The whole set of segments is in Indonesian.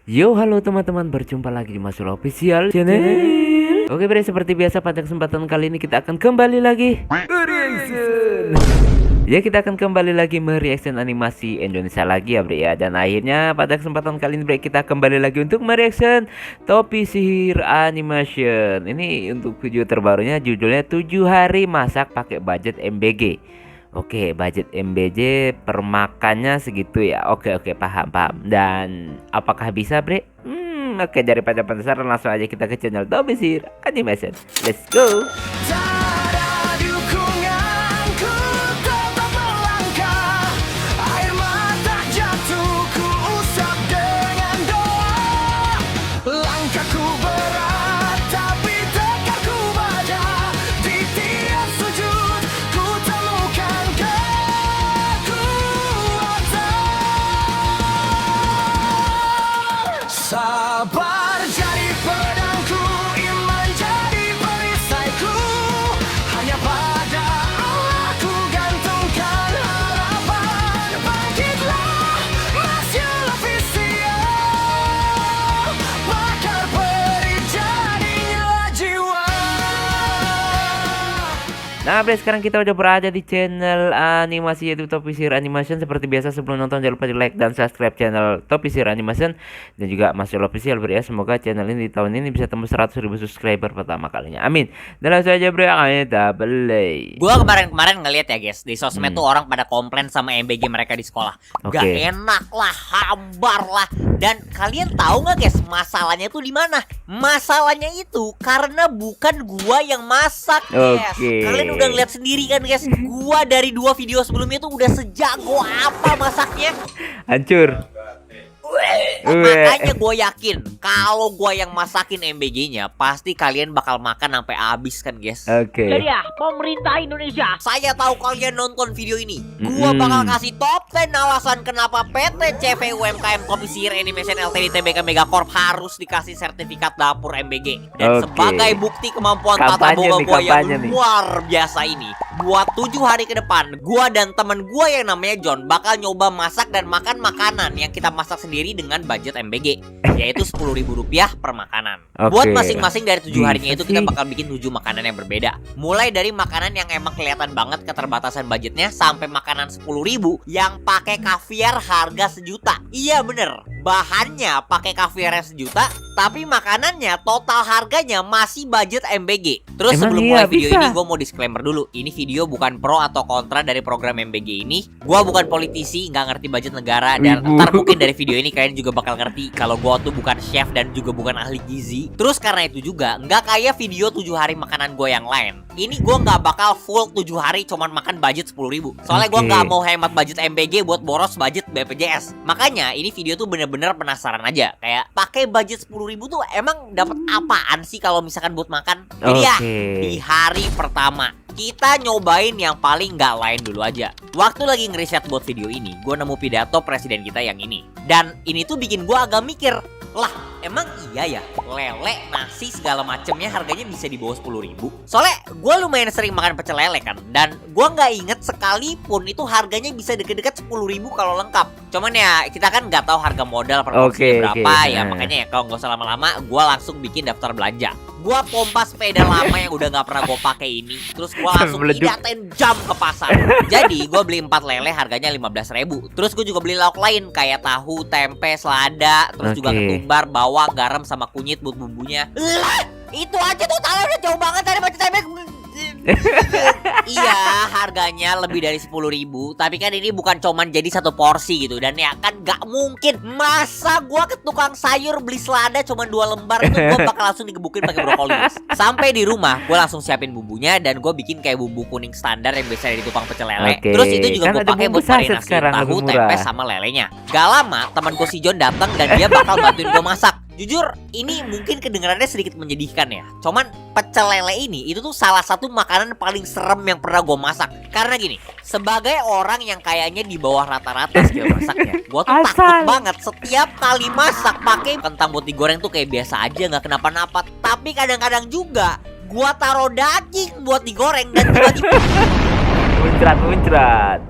Yo, halo teman-teman, berjumpa lagi di Masuk Official Channel. Oke bre, seperti biasa pada kesempatan kali ini kita akan kembali lagi reaction. Ya, kita akan kembali lagi mereaction animasi Indonesia lagi ya bre ya. Dan akhirnya pada kesempatan kali ini bre, kita kembali lagi untuk mereaction Topi Sihir Animation. Ini untuk video terbarunya, judulnya 7 hari masak pakai budget MBG. Oke, budget MBJ per makannya segitu ya. Oke, paham. Dan apakah bisa, Bre? Oke, daripada penasaran langsung aja kita ke channel Topi Sihir Animation. Let's go. Sabar jadi pedangku, iman jadi perisaiku. Hanya pada Allah ku gantungkan harapan. Bangkitlah, Masuk Official, bakar peri jadinya jiwa. Nah, Bre, sekarang kita udah berada di channel animasi yaitu Topi Sihir Animation. Seperti biasa sebelum nonton jangan lupa di like dan subscribe channel Topi Sihir Animation dan juga Masuk Official, Bre ya. Semoga channel ini di tahun ini bisa tembus 100.000 subscriber pertama kalinya. Amin. Dan langsung aja, Bre, kita play. Gua kemarin ngeliat ya guys, di sosmed tuh orang pada komplain sama MBG mereka di sekolah. Gak Oke. enak lah, hambar lah. Dan kalian tahu nggak guys, masalahnya tuh di mana? Masalahnya itu karena bukan gua yang masak, guys. Oke. Kalian udah ngeliat sendiri kan guys, gua dari 2 video sebelumnya tuh udah sejago apa masaknya. Hancur. Makanya gue yakin kalau gue yang masakin MBG-nya pasti kalian bakal makan sampai habis kan guys. Oke. Jadi ya, pemerintah Indonesia, saya tahu kalian nonton video ini. Gua bakal kasih top 10 alasan kenapa PT CV UMKM Topi Sihir Animation Ltd Tbk Megacorp harus dikasih sertifikat dapur MBG. Dan Oke. sebagai bukti kemampuan tata Kampanye boga nih, gua yang kampanye nih. luar biasa ini, buat 7 hari ke depan, gua dan temen gua yang namanya John bakal nyoba masak dan makan makanan yang kita masak sendiri dengan budget MBG, yaitu Rp10.000 per makanan. Oke. Buat masing-masing dari 7 harinya itu Bisa kita sih. bakal bikin 7 makanan yang berbeda. Mulai dari makanan yang emang kelihatan banget keterbatasan budgetnya sampai makanan 10.000 yang pakai kaviar harga sejuta. Iya bener, bahannya pakai kaviar sejuta, tapi makanannya total harganya masih budget MBG. Terus Emang sebelum iya, mulai video bisa? ini gue mau disclaimer dulu. Ini video bukan pro atau kontra dari program MBG ini. Gue bukan politisi, nggak ngerti budget negara. Dan Wibu. ntar mungkin dari video ini kalian juga bakal ngerti kalau gue tuh bukan chef dan juga bukan ahli gizi. Terus karena itu juga nggak kayak video 7 hari makanan gue yang lain. Ini gue nggak bakal full 7 hari cuman makan budget 10.000. Soalnya gue Oke. nggak mau hemat budget MBG buat boros budget BPJS. Makanya ini video tuh bener-bener penasaran aja. Kayak pakai budget 10.000 tuh emang dapat apaan sih kalau misalkan buat makan? Jadi ya, Oke. di hari pertama kita nyobain yang paling nggak lain dulu aja. Waktu lagi ngeriset buat video ini, gue nemu pidato presiden kita yang ini. Dan ini tuh bikin gue agak mikir, lah emang iya ya lele, nasi segala macemnya harganya bisa di bawah 10.000? Soalnya gue lumayan sering makan pecel lele kan. Dan gue nggak inget sekalipun itu harganya bisa deket-deket 10.000 kalau lengkap. Cuman ya kita kan nggak tahu harga modal per porsinya Oke, berapa oke. ya. Makanya ya kalau nggak usah lama-lama, gue langsung bikin daftar belanja. Gua pompa sepeda lama yang udah nggak pernah gue pakai ini. Terus gua langsung Meleduk. idaten jam ke pasar. Jadi gua beli 4 lele harganya 15.000. Terus gue juga beli lauk lain kayak tahu, tempe, selada, terus juga Oke. ketumbar, bawang, garam sama kunyit buat bumbunya. Lah, itu aja tuh totalnya udah jauh banget dari budget tempe. Iya, harganya lebih dari 10.000. Tapi kan ini bukan cuman jadi satu porsi gitu. Dan ya kan gak mungkin. Masa gua ke tukang sayur beli selada cuman 2 lembar itu gua bakal langsung digebukin pakai brokoli, guys. Sampai di rumah gua langsung siapin bumbunya dan gua bikin kayak bumbu kuning standar yang biasa ada di tukang pecel lele. Oke. Terus itu juga Kan gua ada pakai bumbu buat saset marinasi sekarang, tahu, lebih murah. tempe sama lelenya. Gak lama teman gua si John datang dan dia bakal bantuin gua masak. Jujur, ini mungkin kedengarannya sedikit menyedihkan ya. Cuman pecel lele ini itu tuh salah satu makanan paling serem yang pernah gue masak. Karena gini, sebagai orang yang kayaknya di bawah rata-rata skill masaknya, gue tuh takut banget setiap kali masak pakai kentang buat digoreng tuh kayak biasa aja, nggak kenapa-napa. Tapi kadang-kadang juga gue taruh daging buat digoreng dan tiba-tiba Muncrat.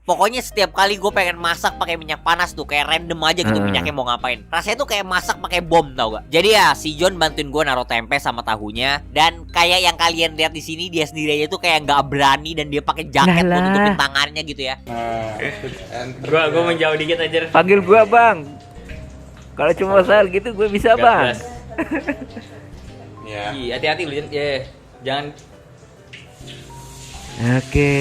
Pokoknya setiap kali gue pengen masak pakai minyak panas tuh kayak random aja gitu minyaknya mau ngapain. Rasanya tuh kayak masak pakai bom tau gak? Jadi ya si John bantuin gue naruh tempe sama tahunya dan kayak yang kalian lihat di sini dia sendiri aja tuh kayak nggak berani dan dia pakai jaket buat Lah. tutupin tangannya gitu ya. Gua menjauh dikit aja. Panggil gua Bang. Kalau cuma soal gitu gue bisa Bang. Ya. Ih, hati-hati lu, Jen. Ya, jangan. Oke.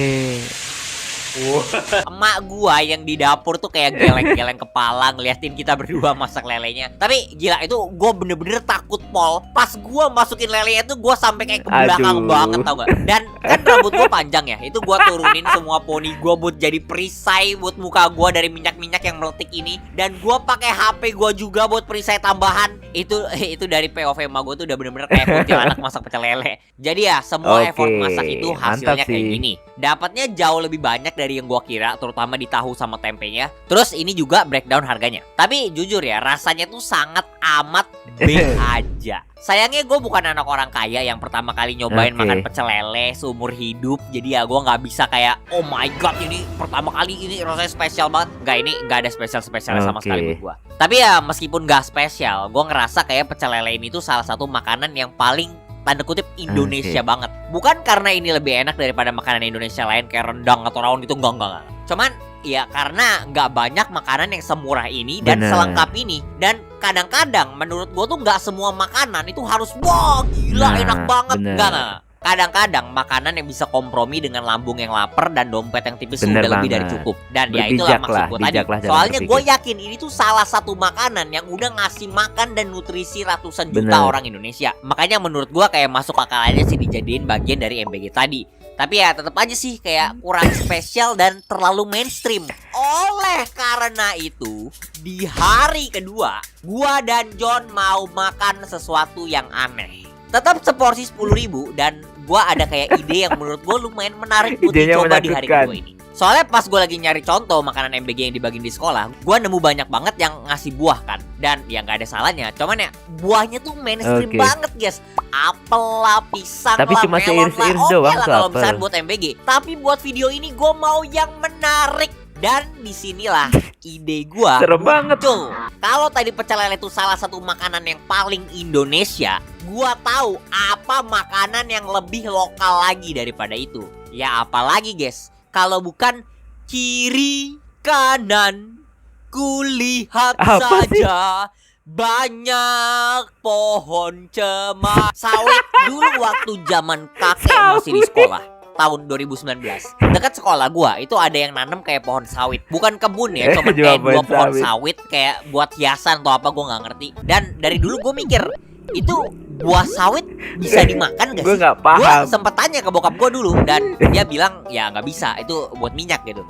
Emak gua yang di dapur tuh kayak geleng-geleng kepala ngeliatin kita berdua masak lelenya. Tapi gila itu gua bener-bener takut pol. Pas gua masukin lelenya tuh gua sampai kayak ke belakang Aduh. banget tau gak. Dan kan rambut gua panjang ya. Itu gua turunin semua poni gua buat jadi perisai buat muka gua dari minyak-minyak yang meletik ini. Dan gua pakai HP gua juga buat perisai tambahan. Itu dari POV emak gua tuh udah bener-bener kayak kuntilanak masak pecel lele. Jadi ya semua Oke, effort masak itu hasilnya mantap kayak sih. gini. Dapatnya jauh lebih banyak dari yang gua kira, terutama di tahu sama tempenya. Terus ini juga breakdown harganya. Tapi jujur ya, rasanya tuh sangat amat B aja. Sayangnya gue bukan anak orang kaya yang pertama kali nyobain Oke. makan pecel lele seumur hidup. Jadi ya gue nggak bisa kayak oh my god ini pertama kali ini rasanya spesial banget. Nggak, ini nggak ada spesialnya sama Oke. sekali buat gue. Tapi ya meskipun nggak spesial, gue ngerasa kayak pecel lele ini tuh salah satu makanan yang paling tanda kutip Indonesia Oke. banget. Bukan karena ini lebih enak daripada makanan Indonesia lain kayak rendang atau rawon itu enggak. Cuman ya karena nggak banyak makanan yang semurah ini dan Bener. selengkap ini. Dan kadang-kadang menurut gua tuh nggak semua makanan itu harus wah gila Nah, enak banget. bener. Enggak. Kadang-kadang makanan yang bisa kompromi dengan lambung yang lapar dan dompet yang tipis Bener udah lebih dari banget. cukup. Dan ya Berbijak itulah maksud lah, gue tadi. bijaklah dalam Soalnya gue berpikir. yakin ini tuh salah satu makanan yang udah ngasih makan dan nutrisi ratusan juta Bener. orang Indonesia. Makanya menurut gue kayak masuk akal aja sih dijadiin bagian dari MBG tadi. Tapi ya tetap aja sih kayak kurang spesial dan terlalu mainstream. Oleh karena itu, di hari kedua, gua dan John mau makan sesuatu yang aneh. Tetap seporsi 10.000 dan gua ada kayak ide yang menurut gua lumayan menarik buat Idenya dicoba di hari menakutkan. kedua ini. Soalnya pas gue lagi nyari contoh makanan MBG yang dibagiin di sekolah, gue nemu banyak banget yang ngasih buah kan. Dan ya nggak ada salahnya, cuman ya buahnya tuh mainstream Oke. banget guys. Apel lah, pisang Tapi lah, cuma melon lah. seiris-seiris Oke doang lah tuh kalau apel. misalkan buat MBG. Tapi buat video ini gue mau yang menarik. Dan disinilah ide gue Serem banget. muncul. Kalau tadi pecel lele itu salah satu makanan yang paling Indonesia, gue tahu apa makanan yang lebih lokal lagi daripada itu. Ya apalagi guys, kalau bukan kiri kanan kulihat Apa sih? saja banyak pohon cemara sawit dulu waktu zaman kakek masih di sekolah tahun 2019. Dekat sekolah gua itu ada yang nanam kayak pohon sawit. Bukan kebun ya, cuma Jual kayak dua pohon pohon sawit. sawit kayak buat hiasan atau apa gua nggak ngerti. Dan dari dulu gua mikir itu buah sawit bisa dimakan gak Gue sih? nggak Gue paham. sempet tanya ke bokap gue dulu dan dia bilang ya nggak bisa, itu buat minyak gitu.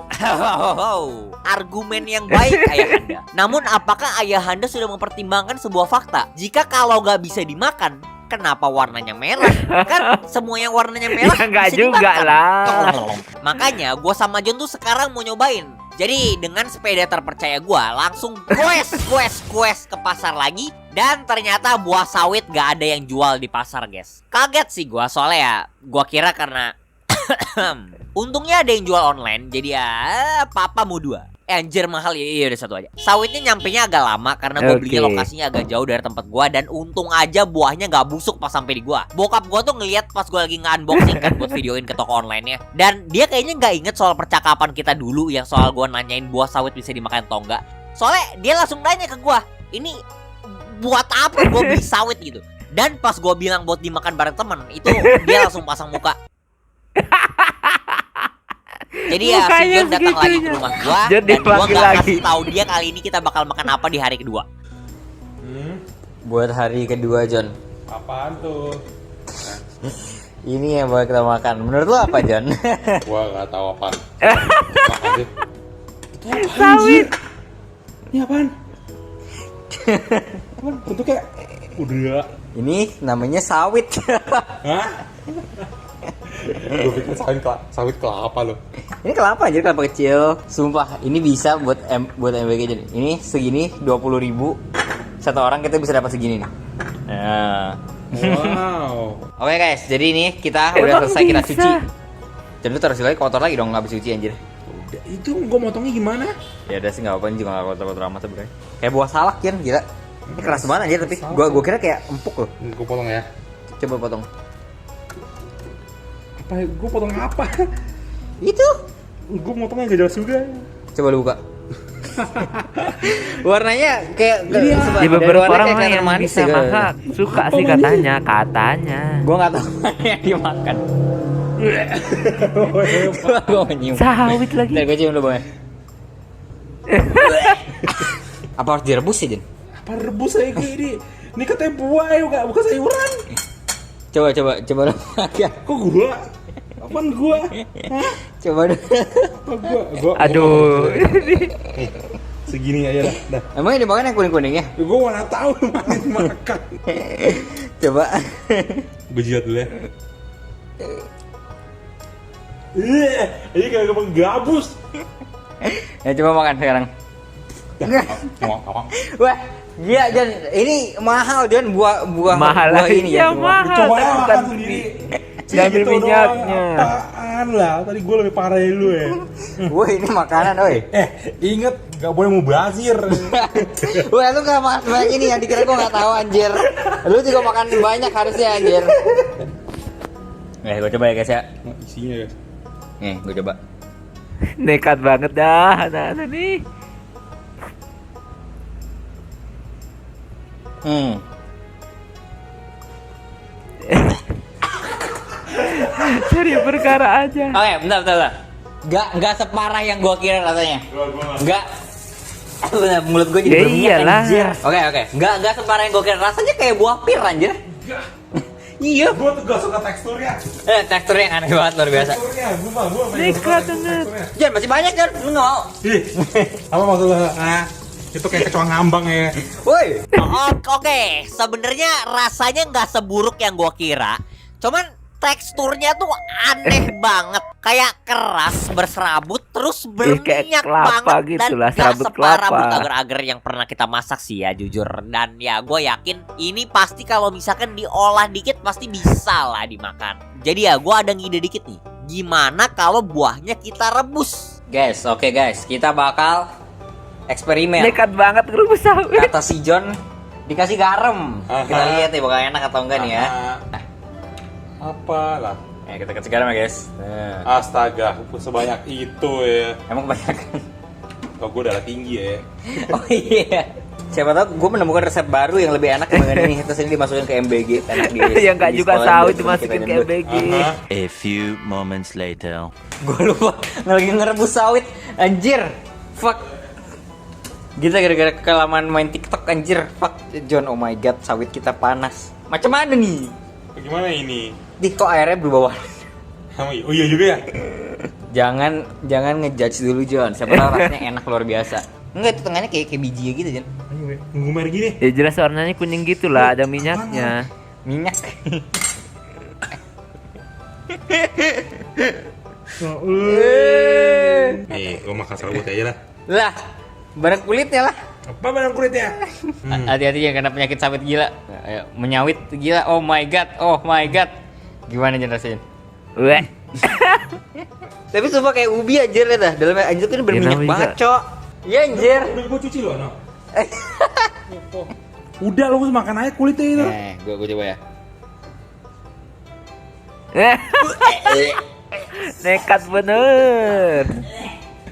Argumen yang baik ayahanda. Namun apakah ayahanda sudah mempertimbangkan sebuah fakta? Jika kalau nggak bisa dimakan, kenapa warnanya merah? Kan semua yang warnanya merah Ya nggak bisa juga dimakan. lah. Makanya gue sama John tuh sekarang mau nyobain. Jadi dengan sepeda terpercaya gue langsung quest ke pasar lagi. Dan ternyata buah sawit gak ada yang jual di pasar guys. Kaget sih gue soalnya ya gue kira karena untungnya ada yang jual online. Jadi ya papa mau dua. Anjir mahal ya, iya udah satu aja. Sawitnya nyampenya agak lama karena gue belinya Oke. lokasinya agak jauh dari tempat gue. Dan untung aja buahnya gak busuk pas sampai di gue. Bokap gue tuh ngeliat pas gue lagi nge-unboxing kan buat videoin ke toko online-nya. Dan dia kayaknya gak inget soal percakapan kita dulu yang soal gue nanyain buah sawit bisa dimakan atau enggak. Soalnya dia langsung nanya ke gue, ini buat apa gue beli sawit gitu. Dan pas gue bilang buat dimakan bareng temen, itu dia langsung pasang muka. Jadi ya si Mukanya John datang lagi ke segitunya. rumah gua John dan gua dipanggil gak lagi. kasih tahu dia kali ini kita bakal makan apa di hari kedua. Buat hari kedua, John. Apaan tuh? Ini yang bakal kita makan. Menurut lo apa, John? Gua nggak tahu apaan. Apaan sih? Sawit. Ini apaan? Apaan? Bentuknya udah. Ini namanya sawit. Hah? Gue pikir sawit kelapa loh. Ini kelapa aja, kelapa kecil. Sumpah, ini bisa buat MBG jadi. Ini segini 20.000. Satu orang kita bisa dapat segini nih. Nah. Wow. Oke guys, jadi ini kita udah Emang selesai kita bisa? cuci. Jadi lu taruh lagi kotor lagi dong, nggak bisa cuci anjir. Udah, Itu gue motongnya gimana? Ya udah sih nggak apa-apa, juga nggak kotor-kotor amat sebenarnya. Kayak buah salak kan, gila. Ini keras banget aja tapi gua kira kayak empuk loh. Gue potong ya. Coba potong. Apa? Gue potong apa? Itu. Gue motongnya gak jelas juga. Coba lu buka. Warnanya kayak Di beberapa orang kayak yang manis bisa ya, masak suka sih katanya. Gua nggak tahu yang dimakan. Coba gua mau nyium. Sawit lagi. Ntar gua cium dulu boleh. Apa harus direbus sih, Jen? Apa rebus saya ini? Ini katanya buah ya, bukan sayuran. Coba lu makan. Kok gua? Apaan gua? Hah? Coba dulu. Apa gua? Aduh. Segini aja dah. Emang ini dimakan yang kuning-kuningnya? Ya, gua mana tahu mana dimakan. Coba. Gue jilat dulu ya. Ini kayak menggabus. Ya coba makan sekarang. Wah, iya Jan, ini mahal Jan, buah Mahal buah lagi. ini Ya Jan. mahal. Coba tapi ya bukan makan sendiri. Diambil Gitu doang, minyaknya. apaan lah, tadi gue lebih parah dari lu ya. Wah, ini makanan, oi. Inget, gak boleh mubazir. Wah, lu gak makan banyak ini, yang dikira gue gak tahu anjir. Lu juga makan banyak harusnya anjir. Gue coba ya guys ya. Isinya guys. Nih, gue coba. Nekat banget dah anak-anak nih. Cari perkara aja. Oke, bentar. Gak separah yang gue kira rasanya. Gak. Bener, mulut gue jadi Ya berminyak iyalah. anjir. Oke. Gak separah yang gue kira. Rasanya kayak buah pir anjir. Iya. Gue tuh gak suka teksturnya. Teksturnya yang aneh banget luar biasa. Teksturnya, gue gak suka Nekat teksturnya. Jan, masih banyak Jan, lu nggak mau? Ih, apa maksud lu? Itu kayak kecoa ngambang ya. Woi. Oke, sebenarnya rasanya nggak seburuk yang gua kira. Cuman teksturnya tuh aneh banget, kayak keras, berserabut, terus kayak berminyak kelapa banget gitu dan lah, gak serabut separah kelapa. but agar-agar yang pernah kita masak sih ya jujur. Dan ya gue yakin ini pasti kalau misalkan diolah dikit pasti bisa lah dimakan. Jadi ya gue ada ngide dikit nih. Gimana kalau buahnya kita rebus? Guys, oke guys, kita bakal eksperimen. Nekat banget ngerebus sawit. Kata si John dikasih garam. Kita lihat nih bakal enak atau enggak nih ya. Apalah. Kita kasih garam ya guys. Astaga, sebanyak itu ya. Emang kebanyakan. Kok gue darah tinggi ya. Oh iya. Siapa tahu gue menemukan resep baru yang lebih enak dibanding ini. Terus ini dimasukin ke MBG. Enak di. Yang nggak di juga sekolah sawit buat dimasukin kita ke nyebut. MBG. A few moments later. Gue lupa lagi ngerebus sawit. Anjir. Fuck. Kita gara-gara kelamaan main TikTok anjir. Fuck John, oh my god, sawit kita panas. Macam mana nih? Bagaimana ini? Dih, kok airnya berubah warna? Oh iya juga ya. Jangan ngejudge dulu John. Siapa tahu rasanya enak luar biasa. Enggak, itu tengahnya kayak biji gitu John. Nunggu merah gini. Ya jelas warnanya kuning gitu lah, ada minyaknya. Minyak. Nih, gue makan serabut aja lah. Lah, barang kulitnya lah. Apa barang kulitnya? Hati-hati jangan kena penyakit sawit gila. Ayo, menyawit gila. Oh my god. Gimana John rasain? Weh. Tapi sumpah kayak ubi anjir ya dah. Dalamnya anjir kan berminyak namanya banget, juga. Cok. Iya anjir. Udah gue cuci loh, no. Udah lu makan aja kulitnya itu. Gue coba ya. Nekat bener.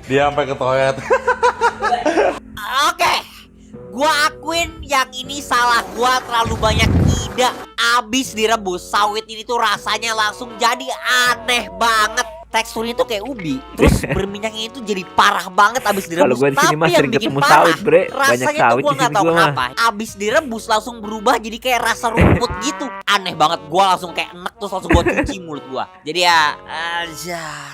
Dia sampai ke toilet. Oke, gua akuin yang ini salah gua, terlalu banyak ide. Abis direbus, sawit ini tuh rasanya langsung jadi aneh banget. Teksturnya tuh kayak ubi, terus berminyaknya itu jadi parah banget abis direbus. Kalau gua di sini mah Tapi yang sering bikin ketemu parah, sawit, bre. Banyak rasanya tuh sawit gua di nggak sini tahu gua mah. kenapa. Abis direbus langsung berubah jadi kayak rasa rumput gitu. Aneh banget, gua langsung kayak enek terus langsung gua cuci mulut gua. Jadi ya,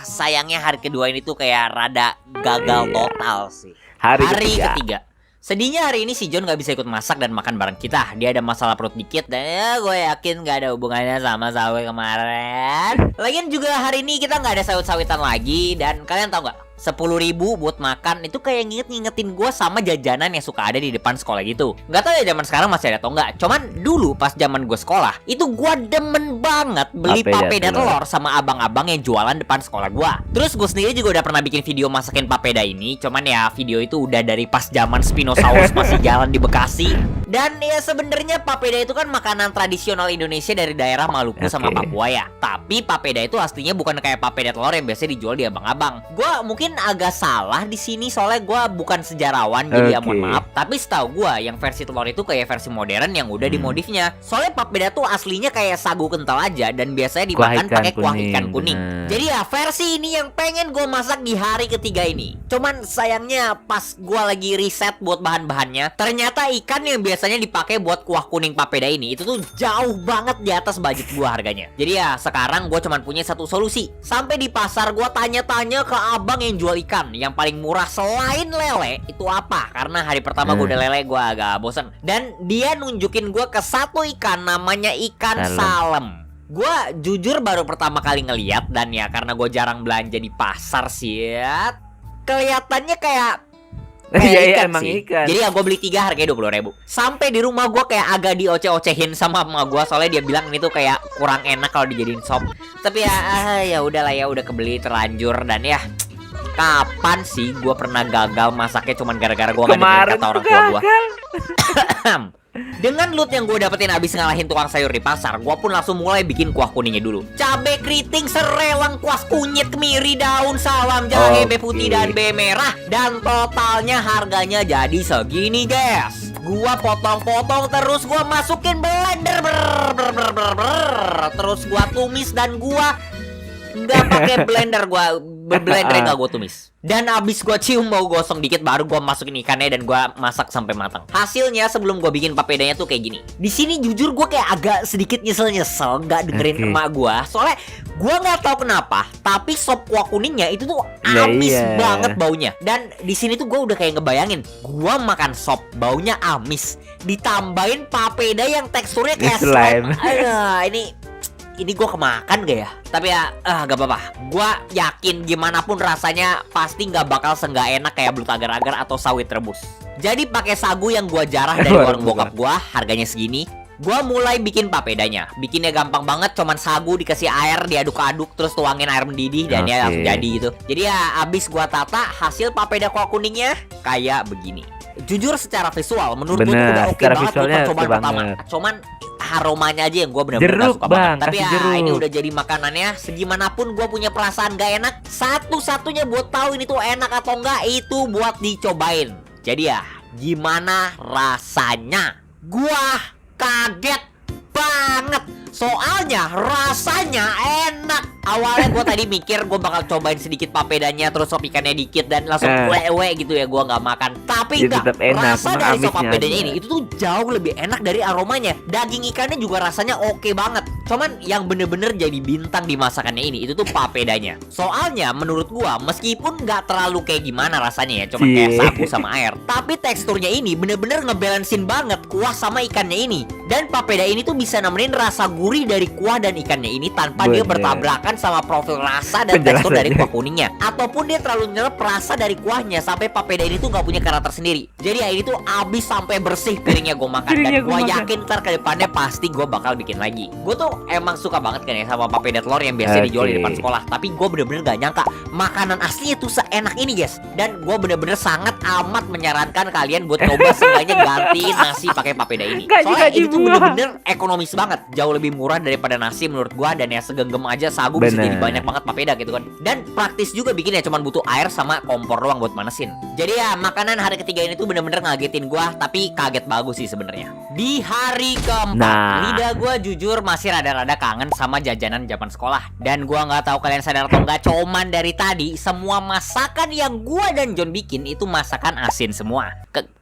sayangnya hari kedua ini tuh kayak rada gagal total sih. Hari ketiga. ketiga. Sedihnya hari ini si John gak bisa ikut masak dan makan bareng kita. Dia ada masalah perut dikit dan ya gue yakin gak ada hubungannya sama sawit kemarin. Lagian juga hari ini kita gak ada sawit-sawitan lagi. Dan kalian tahu gak? 10.000 buat makan. Itu kayak ngingetin gue sama jajanan yang suka ada di depan sekolah gitu. Nggak tahu ya zaman sekarang masih ada atau enggak. Cuman dulu pas zaman gue sekolah, itu gue demen banget beli papeda telur sama abang-abang yang jualan depan sekolah gue. Terus gue sendiri juga udah pernah bikin video masakin papeda ini. Cuman ya video itu udah dari pas zaman Spinosaurus masih jalan di Bekasi. Dan ya sebenarnya papeda itu kan makanan tradisional Indonesia dari daerah Maluku sama Papua ya. Tapi papeda itu aslinya bukan kayak papeda telur yang biasanya dijual di abang-abang. Gue mungkin agak salah di sini soalnya gue bukan sejarawan, jadi ya mohon maaf. Tapi setahu gue yang versi telur itu kayak versi modern yang udah dimodifnya. Soalnya papeda tuh aslinya kayak sagu kental aja dan biasanya dimakan pakai kuah ikan kuning. Jadi ya versi ini yang pengen gue masak di hari ketiga ini. Cuman sayangnya pas gue lagi riset buat bahan-bahannya, ternyata ikan yang biasanya dipakai buat kuah kuning papeda ini itu tuh jauh banget di atas budget gue harganya. Jadi ya sekarang gue cuman punya satu solusi. Sampai di pasar gue tanya-tanya ke abang yang jual ikan yang paling murah selain lele itu apa. Karena hari pertama gue udah lele gue agak bosen. Dan dia nunjukin gue ke satu ikan namanya ikan salem. Gue jujur baru pertama kali ngeliat. Dan ya karena gue jarang belanja di pasar sih ya, kelihatannya kayak Iya ikan emang sih. ikan. Jadi ya gue beli 3 harganya 20.000. Sampai di rumah gue kayak agak dioceh-ocehin sama emak gue, soalnya dia bilang ini tuh kayak kurang enak kalau dijadiin sop. Tapi ya udahlah ya, udah kebeli terlanjur. Dan ya kapan sih gue pernah gagal masaknya cuman gara-gara gue gak dengerin kata orang tua gue. Dengan loot yang gue dapetin abis ngalahin tukang sayur di pasar, gue pun langsung mulai bikin kuah kuningnya dulu. Cabe keriting, serai, lengkuas, kunyit, kemiri, daun salam, jahe, be putih, dan be merah. Dan totalnya harganya jadi segini guys. Gua potong-potong terus gua masukin blender, terus gua tumis dan gua nggak pakai blender, gua blender nggak gua tumis. Dan abis gua cium bau gosong dikit baru gua masukin ikannya dan gua masak sampai matang. Hasilnya sebelum gua bikin papedanya tuh kayak gini. Di sini jujur gua kayak agak sedikit nyesel nggak dengerin emak gua. Soalnya gua nggak tahu kenapa, tapi sop kuah kuningnya itu tuh amis banget baunya. Dan di sini tuh gua udah kayak ngebayangin gua makan sop baunya amis, ditambahin papeda yang teksturnya kayak slime. Ini gue kemakan gak ya? Tapi ya gak apa-apa. Gue yakin gimana pun rasanya pasti gak bakal seenggak enak kayak belut agar-agar atau sawit rebus. Jadi pakai sagu yang gue jarah dari warung bokap gue, harganya segini. Gue mulai bikin papedanya. Bikinnya gampang banget, cuman sagu dikasih air, diaduk-aduk, terus tuangin air mendidih dan ya langsung jadi gitu. Jadi ya abis gue tata, hasil papeda kuah kuningnya kayak begini. Jujur secara visual menurut gue udah oke banget buat percobaan pertama. Cuman aromanya aja yang gue bener-bener gak suka banget. Tapi ya ini udah jadi makanannya. Segimanapun gue punya perasaan gak enak, satu-satunya buat tahu ini tuh enak atau enggak itu buat dicobain. Jadi ya gimana rasanya? Gua kaget banget. Soalnya rasanya enak. Awalnya gue tadi mikir gue bakal cobain sedikit papedanya, terus sop ikannya dikit dan langsung wewe gitu ya, gue nggak makan. Tapi enggak, rasa dari sop papedanya ini itu tuh jauh lebih enak dari aromanya. Daging ikannya juga rasanya oke banget. Cuman yang bener-bener jadi bintang di masakannya ini itu tuh papedanya. Soalnya menurut gue meskipun nggak terlalu kayak gimana rasanya ya, cuma kayak sagu sama air, tapi teksturnya ini bener-bener ngebalancein banget kuah sama ikannya ini. Dan papeda ini tuh bisa nemenin rasa gurih dari kuah dan ikannya ini tanpa dia bertabrakan sama profil rasa dan tekstur dari kuah kuningnya, ataupun dia terlalu nyerap rasa dari kuahnya sampai papeda ini tuh nggak punya karakter sendiri. Jadi ya ini tuh abis sampai bersih piringnya gue makan. Dan gue yakin ntar ke depannya pasti gue bakal bikin lagi. Gue tuh emang suka banget kan ya sama papeda telur yang biasa dijual di depan sekolah. Tapi gue bener-bener gak nyangka makanan aslinya tuh seenak ini guys. Dan gue bener-bener sangat amat menyarankan kalian buat coba seenggaknya gantiin nasi pakai papeda ini. Soalnya ini tuh bener-bener ekonomis banget, jauh lebih murah daripada nasi menurut gue. Dan ya segenggam aja sagu bisa jadi banyak banget papeda gitu kan. Dan praktis juga bikinnya, cuman butuh air sama kompor doang buat manesin. Jadi ya makanan hari ketiga ini tuh bener-bener ngagetin gua, tapi kaget bagus sih sebenarnya. Di hari keempat, lidah gua jujur masih rada-rada kangen sama jajanan zaman sekolah. Dan gua nggak tahu kalian sadar atau enggak, cuman dari tadi semua masakan yang gua dan John bikin itu masakan asin semua.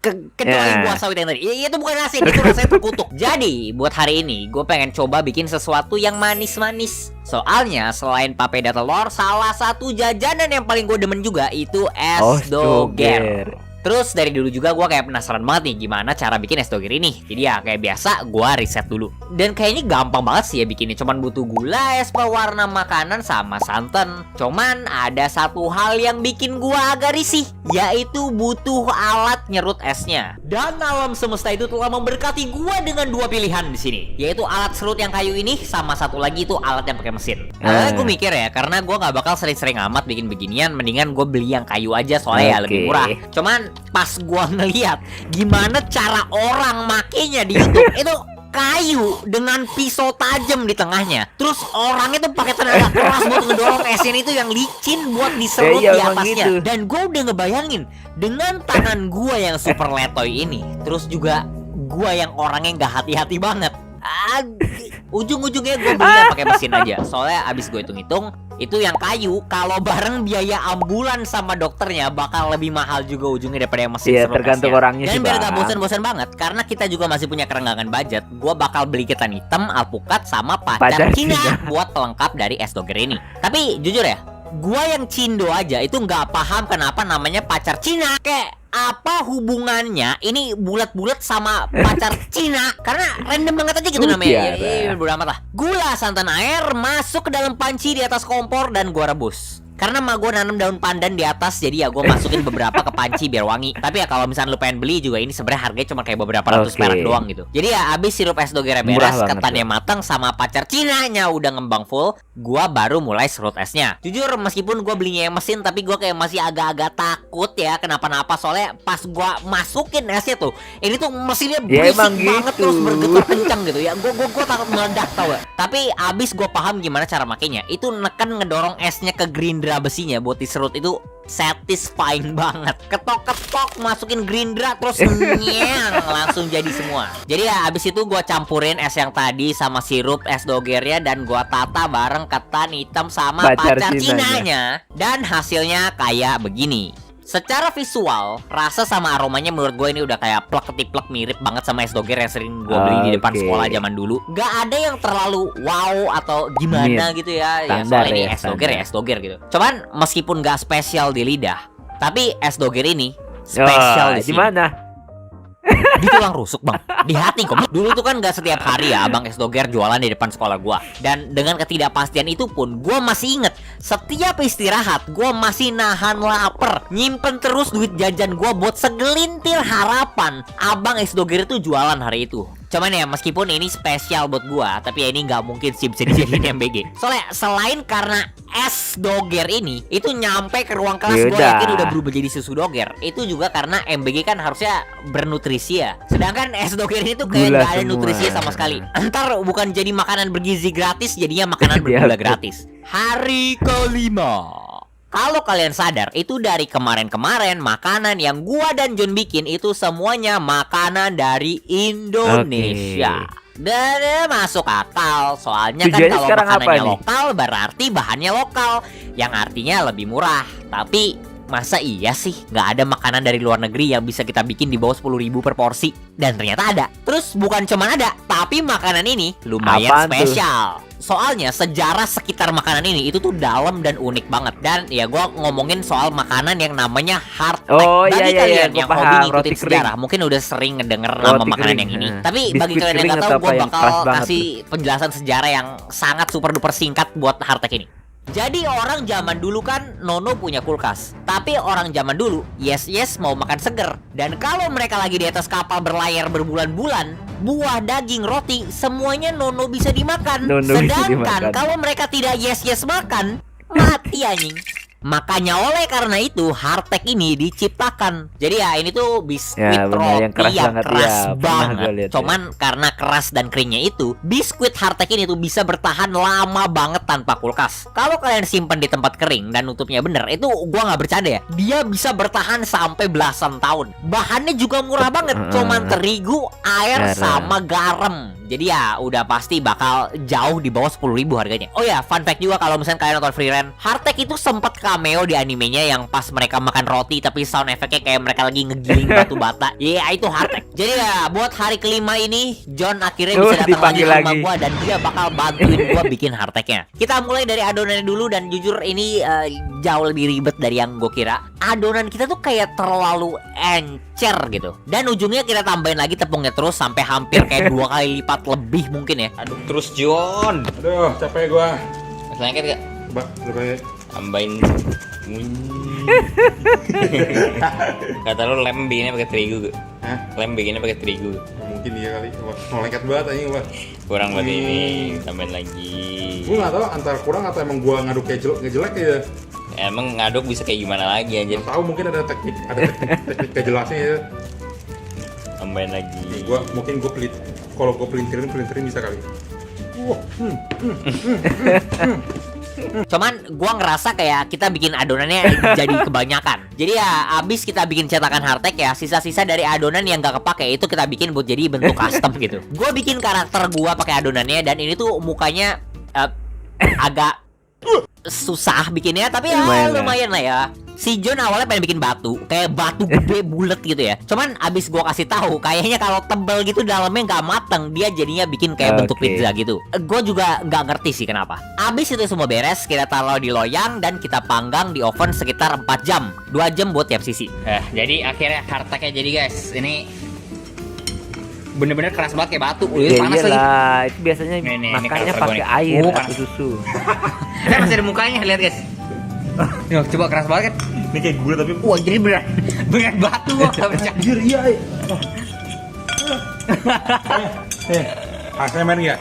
Kecuali buah sawit yang tadi. Itu bukan asin, itu rasanya terkutuk. Jadi buat hari ini gue pengen coba bikin sesuatu yang manis-manis. Soalnya selain papeda telur, salah satu jajanan yang paling gue demen juga itu es doger. Terus dari dulu juga gue kayak penasaran banget nih gimana cara bikin es doger ini. Jadi ya kayak biasa gue riset dulu. Dan kayaknya gampang banget sih ya bikinnya. Cuman butuh gula, es pewarna makanan, sama santan. Cuman ada satu hal yang bikin gue agak risih, yaitu butuh alat nyerut esnya. Dan alam semesta itu telah memberkati gue dengan dua pilihan di sini, yaitu alat serut yang kayu ini sama satu lagi itu alat yang pakai mesin. Gue mikir ya, karena gue nggak bakal sering-sering amat bikin beginian, mendingan gue beli yang kayu aja soalnya ya lebih murah. Cuman pas gue ngeliat gimana cara orang makainya di YouTube itu kayu dengan pisau tajam di tengahnya. Terus orang itu pakai tenaga keras buat ngedorong esnya itu yang licin buat diserut Iya, di emang atasnya. gitu. Dan gue udah ngebayangin dengan tangan gue yang super letoy ini, terus juga gue yang orangnya nggak hati-hati banget. Ujung-ujungnya gue beli yang pakai mesin aja. Soalnya abis gue hitung-hitung itu yang kayu kalau bareng biaya ambulan sama dokternya bakal lebih mahal juga ujungnya daripada yang mesin. Iya, serut tergantung esnya. orangnya Dan sih, biar gak Bang. bosan-bosan banget, karena kita juga masih punya kerenggangan budget, gue bakal beli ketan hitam, alpukat, sama Pacar pacar Cina Cina. buat pelengkap dari es doger ini. Tapi jujur ya, gue yang cindo aja itu nggak paham kenapa namanya pacar Cina. Kayak apa hubungannya ini bulat-bulat sama pacar Cina? Karena random banget aja gitu namanya. Mutiara. Bodo amat lah. Gula, santan, air masuk ke dalam panci di atas kompor dan gua rebus. Karena mah gue nanam daun pandan di atas, jadi ya gue masukin beberapa ke panci biar wangi. Tapi ya kalau misalnya lu pengen beli juga ini sebenarnya harganya cuma kayak beberapa ratus Oke. perak doang gitu. Jadi ya abis sirup es doger Murah beres, banget ketannya ya. matang sama pacar Cinanya udah ngembang full, gua baru mulai serut esnya. Jujur meskipun gua belinya yang mesin, tapi gua kayak masih agak-agak takut ya kenapa-napa. Soalnya pas gua masukin esnya tuh, ini tuh mesinnya Ya, berisik emang banget gitu. terus bergetar kencang gitu ya. Gua takut meledak tau gak. Tapi abis gua paham gimana cara makainya, itu neken ngedorong esnya ke gerindra besinya buat diserut itu satisfying banget. Ketok-ketok masukin gerindra terus nyeng langsung jadi semua. Jadi ya abis itu gua campurin es yang tadi sama sirup es dogernya dan gua tata bareng ketan hitam sama Pacar pacar Cinanya. Cinanya. Dan hasilnya kayak begini. Secara visual, rasa sama aromanya menurut gue ini udah kayak plek ketiplek mirip banget sama es doger yang sering gue beli di depan Oke. sekolah zaman dulu. Gak ada yang terlalu wow atau gimana gitu ya. Ya Standar soalnya ini ya, es doger ya es doger gitu. Cuman meskipun gak spesial di lidah, tapi es doger ini spesial di di sini. mana? Di tulang rusuk bang, di hati kok. Dulu tuh kan gak setiap hari ya abang es doger jualan di depan sekolah gua. Dan dengan ketidakpastian itu pun gua masih inget, setiap istirahat gua masih nahan lapar, nyimpen terus duit jajan gua buat segelintir harapan abang es doger itu jualan hari itu. Cuman ya meskipun ini spesial buat gua, tapi ya ini nggak mungkin sih bisa dijadiin MBG. Soalnya selain karena es doger ini itu nyampe ke ruang kelas, gua Yaudah. yakin udah berubah jadi susu doger. Itu juga karena MBG kan harusnya bernutrisi ya. Sedangkan es doger ini tuh kayak Gula nggak ada semua. nutrisinya sama sekali. Ntar bukan jadi makanan bergizi gratis, jadinya makanan Iya, bergula betul. gratis. Hari kelima. Kalau kalian sadar, itu dari kemarin-kemarin makanan yang gua dan John bikin itu semuanya makanan dari Indonesia. Dan masuk akal, soalnya kan Tujuannya kalau sekarang apa makanannya nih? lokal berarti bahannya lokal, yang artinya lebih murah. Tapi masa iya sih nggak ada makanan dari luar negeri yang bisa kita bikin di bawah 10.000 per porsi? Dan ternyata ada. Terus bukan cuma ada, tapi makanan ini lumayan Apaan tuh? spesial. Soalnya sejarah sekitar makanan ini itu tuh dalam dan unik banget. Dan ya gua ngomongin soal makanan yang namanya hardtack. Oh, Bagi iya, iya, kalian iya, gua yang paham, hobi ngikutin roti kering. sejarah, mungkin udah sering ngedenger nama Roti makanan kering, yang ini. nah. Tapi bagi Biskuit kalian yang kering nggak atau tahu, apa gue yang bakal keras banget kasih penjelasan sejarah yang sangat super duper singkat buat hardtack ini. Jadi orang zaman dulu kan Nono punya kulkas. Tapi orang zaman dulu yes mau makan seger. Dan kalau mereka lagi di atas kapal berlayar berbulan-bulan, buah, daging, roti semuanya Nono bisa dimakan. Nono bisa Sedangkan dimakan. kalau mereka tidak yes makan, mati anjing. Makanya oleh karena itu hardtack ini diciptakan. Jadi ya ini tuh biskuit Ya, benar, yang roti keras yang banget, keras ya. Pernah banget. gua lihat, ya. Cuman karena keras dan keringnya itu, biskuit hardtack ini tuh bisa bertahan lama banget tanpa kulkas. Kalau kalian simpan di tempat kering dan nutupnya bener, itu gua nggak bercanda ya, dia bisa bertahan sampai belasan tahun. Bahannya juga murah banget, cuman terigu, air, Garam. sama garam. Jadi ya udah pasti bakal jauh di bawah 10.000 harganya. Oh ya, fun fact juga kalau misalnya kalian nonton Free Ren, hardtack itu sempat cameo di animenya yang pas mereka makan roti tapi sound efeknya kayak mereka lagi ngegiling batu bata. Iya, itu Hardtech. Jadi ya buat hari kelima ini John akhirnya bisa datang lagi dipanggil ke rumah lagi. gua dan dia bakal bantuin gua bikin Hardtechnya. Kita mulai dari adonannya dulu dan jujur ini jauh lebih ribet dari yang gue kira. Adonan kita tuh kayak terlalu encer gitu. Dan ujungnya kita tambahin lagi tepungnya terus sampai hampir kayak 2 kali lipat lebih mungkin ya. Aduh terus John. Aduh, capek gua. Masih lengket gak? Mbak, lebih Tambahin. Kata lu lem bikinnya pakai terigu gak? Hah? Lem bikinnya pakai terigu. Mungkin iya kali. Wah, mau lengket banget anjing gua. Kurang berarti ini. Tambahin lagi. Gua nggak tahu antara kurang atau emang gua ngaduk kayak jelek ya. Emang ngaduk bisa kayak gimana lagi anjir. Nggak tahu, mungkin ada teknik kayak jelasnya ya. Tambahin lagi. Nih, mungkin gua pelit. Kalau gua pelintirin bisa kali. Wah, Cuman gua ngerasa kayak kita bikin adonannya jadi kebanyakan. Jadi ya abis kita bikin cetakan Hardtech ya, sisa-sisa dari adonan yang gak kepake itu kita bikin buat jadi bentuk custom gitu. Gua bikin karakter gua pakai adonannya dan ini tuh mukanya agak susah bikinnya, tapi ya lumayan lah ya. Si John awalnya pengen bikin batu, kayak batu gede bulat gitu ya. Cuman abis gua kasih tahu, kayaknya kalau tebel gitu dalamnya nggak mateng, dia jadinya bikin kayak bentuk pizza gitu. Gue juga nggak ngerti sih kenapa. Abis itu semua beres, kita taruh di loyang dan kita panggang di oven sekitar 4 jam, 2 jam buat tiap sisi. Jadi akhirnya Hardtechnya jadi guys. Ini bener-bener keras banget kayak batu. Ya Panas lagi. iyalah, itu biasanya Ini makannya karakter gua pakai nih. air Oh, atau panas. susu. Kita masih ada mukanya, lihat guys. Nih, coba keras banget kan? ini kayak gula tapi Wah, jadi beneran batu gua gak percaya. anjir iya. Asnya main ya?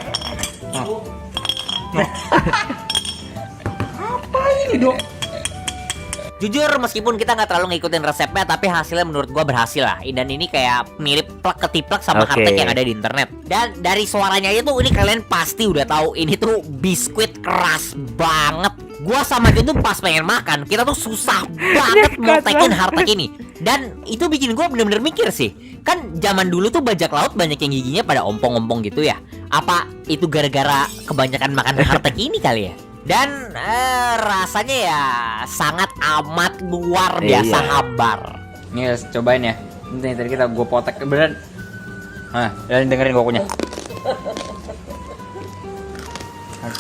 Jujur meskipun kita nggak terlalu ngikutin resepnya, tapi hasilnya menurut gua berhasil lah. Dan ini kayak mirip plak ketiplak sama Oke. Hardtech yang ada di internet. Dan dari suaranya aja tuh ini kalian pasti udah tahu ini tuh biskuit keras banget. Gua sama dia tuh pas pengen makan, kita tuh susah banget mau tekin Hardtech ini. Dan itu bikin gua bener-bener mikir sih. Kan zaman dulu tuh bajak laut banyak yang giginya pada ompong-ompong gitu ya. Apa itu gara-gara kebanyakan makan Hardtech ini kali ya? Dan rasanya ya sangat amat luar biasa Iya. hambar. Nih guys, cobain ya. Ini tadi kita gue potek beneran. Nah, kalian dengerin gue punya.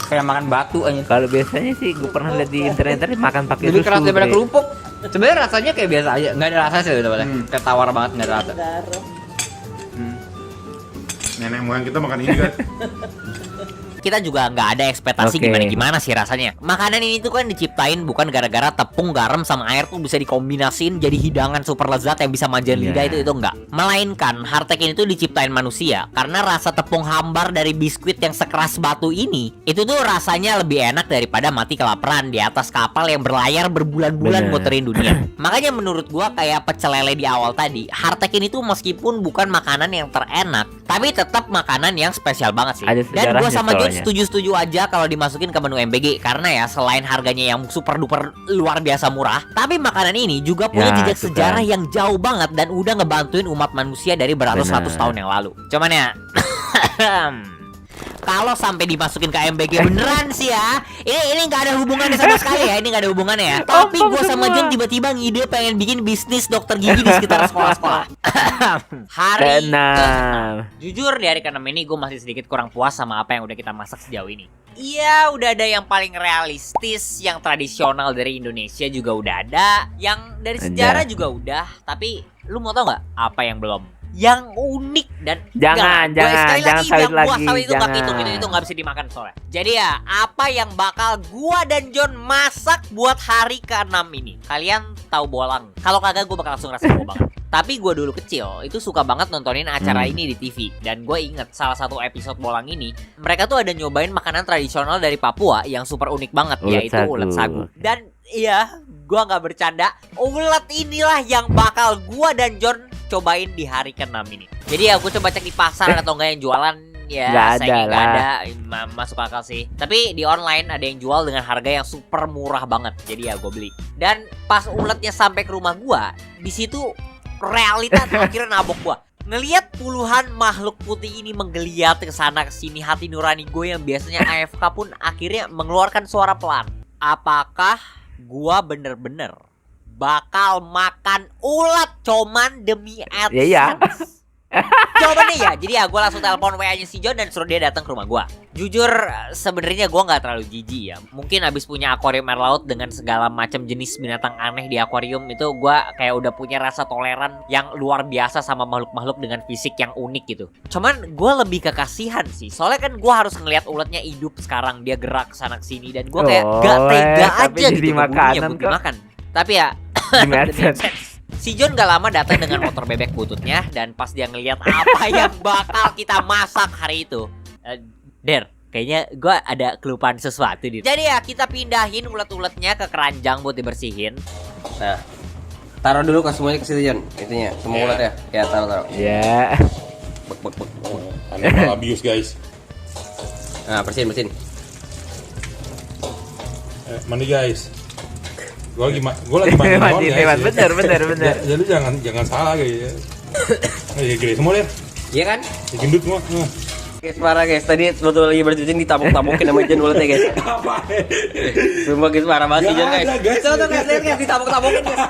Kayak makan batu aja. Kalau biasanya sih gue pernah lihat di internet tadi makan pakai Lebih susu. keras daripada Bre. kerupuk. Sebenarnya rasanya kayak biasa aja, nggak ada rasa sih sebetulnya. Kayak tawar banget, nggak ada rasa. Nenek moyang kita makan ini kan. Kita juga nggak ada ekspektasi Oke. gimana sih rasanya. Makanan ini tuh kan diciptain bukan gara-gara tepung, garam, sama air tuh bisa dikombinasiin jadi hidangan super lezat yang bisa manjain Iya. lidah, itu enggak. Melainkan Hardtech ini tuh diciptain manusia karena rasa tepung hambar dari biskuit yang sekeras batu ini itu tuh rasanya lebih enak daripada mati kelaparan di atas kapal yang berlayar berbulan-bulan Bener. muterin dunia. Makanya menurut gua kayak pecel lele di awal tadi, Hardtech ini tuh meskipun bukan makanan yang terenak, tapi tetap makanan yang spesial banget sih. Ada Dan gua sejarahnya sama John soalnya. setuju-setuju aja kalau dimasukin ke menu MBG karena ya selain harganya yang super duper luar biasa murah, tapi makanan ini juga punya Ya, jejak itu sejarah kan. yang jauh banget dan udah ngebantuin umat manusia dari beratus-ratus Benar. tahun yang lalu. Cuman ya kalau sampai dimasukin ke MBG beneran sih ya, ini nggak ada hubungannya sama sekali ya, ini nggak ada hubungannya ya. Tapi gue sama John tiba-tiba ngide pengen bikin bisnis dokter gigi di sekitar sekolah-sekolah. Hari Keenam. Jujur di hari ke-6 ini gue masih sedikit kurang puas sama apa yang udah kita masak sejauh ini. Iya, udah ada yang paling realistis, yang tradisional dari Indonesia juga udah ada, yang dari sejarah juga udah. Tapi lu mau tau nggak apa yang belum? Yang unik dan Jangan, Gue jangan, sekali jangan lagi sawit yang buah lagi, sawit itu nggak jangan. hitung, itu nggak bisa dimakan soalnya. Jadi ya, apa yang bakal gua dan John masak buat hari ke-6 ini? Kalian tahu bolang? Kalau kagak gue bakal langsung rasa bolang banget. Tapi gue dulu kecil itu suka banget nontonin acara ini di TV. Dan gue inget salah satu episode bolang ini, mereka tuh ada nyobain makanan tradisional dari Papua yang super unik banget, Ulet yaitu sagu. ulet sagu. Dan iya, gue nggak bercanda, ulet inilah yang bakal gue dan John cobain di hari ke-6 ini. Jadi ya gue coba cek di pasar atau enggak yang jualan. Ya Nggak ada sayangnya nggak lah. ada. Masuk akal sih. Tapi di online ada yang jual dengan harga yang super murah banget. Jadi ya gue beli. Dan pas uletnya sampai ke rumah gue, di situ realita akhirnya nabok gue. Ngelihat puluhan makhluk putih ini menggeliat ke sana ke sini, hati nurani gue yang biasanya AFK pun akhirnya mengeluarkan suara pelan. Apakah gua bener-bener bakal makan ulat cuman demi AdSense. Ya, iya. Coba nih ya, jadi ya gue langsung telepon WA-nya si John dan suruh dia datang ke rumah gue. Jujur, sebenarnya gue nggak terlalu jijik ya. Mungkin abis punya akuarium air laut dengan segala macam jenis binatang aneh di akuarium itu, gue kayak udah punya rasa toleran yang luar biasa sama makhluk-makhluk dengan fisik yang unik gitu. Cuman gue lebih ke kasihan sih, soalnya kan gue harus ngelihat ulatnya hidup sekarang, dia gerak kesana kesini dan gue kayak gak tega tapi aja jadi gitu makanan ngebunuhnya buat kok. dimakan. Tapi ya, Demi AdSense. si John gak lama datang dengan motor bebek bututnya dan pas dia ngeliat apa yang bakal kita masak hari itu, Der, kayaknya gue ada kelupaan sesuatu nih. Jadi ya kita pindahin ulet-uletnya ke keranjang buat dibersihin. Nah, taruh dulu ke semuanya ke situ Jon, itunya, semua ulat ya. Ya, taruh. Ya. Bek. Aneh malah abuse guys. Nah, bersihin. Mandi guys. Gue lagi mandi Mandi lewat, bener. Jadi jangan salah guys. Gede semua deh. Iya kan? Gendut semua. Guys, parah guys, tadi waktu lagi bercuci ditabuk-tabukin sama Jon ulatnya guys. Sumpah guys, parah banget sih Jon guys. Gak ada, guys. Tuh guys, lihat guys, ditabuk-tabukin guys.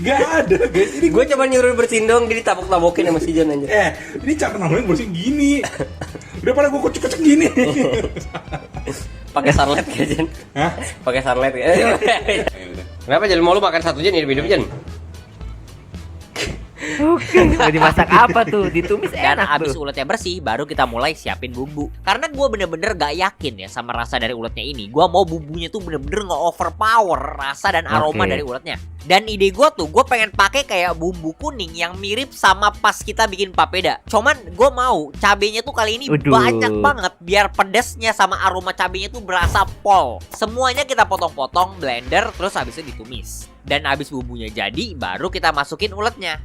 Gak ada guys. Ini Gue cuma nyuruh bersihin dong, dia ditabuk-tabukin sama si Jon anjir. ini cara namanya bersih gini. Udah pada gue kocok-kocok gini. Pakai sarlet guys Jon. Hah? Pakai sarlet guys. Kenapa Jon, mau lu makan satu Jon, hidup-hidup Jon? Oke. Mau dimasak apa tuh? Ditumis Dan enak abis tuh. uletnya bersih, baru kita mulai siapin bumbu. Karena gue bener-bener gak yakin ya sama rasa dari uletnya ini. Gue mau bumbunya tuh bener-bener nge-overpower rasa dan aroma Oke. dari uletnya. Dan ide gue tuh, gue pengen pakai kayak bumbu kuning yang mirip sama pas kita bikin papeda. Cuman gue mau cabenya tuh kali ini Waduh. banyak banget, biar pedesnya sama aroma cabenya tuh berasa pol. Semuanya kita potong-potong, blender, terus habis itu ditumis. Dan habis bumbunya jadi, baru kita masukin uletnya.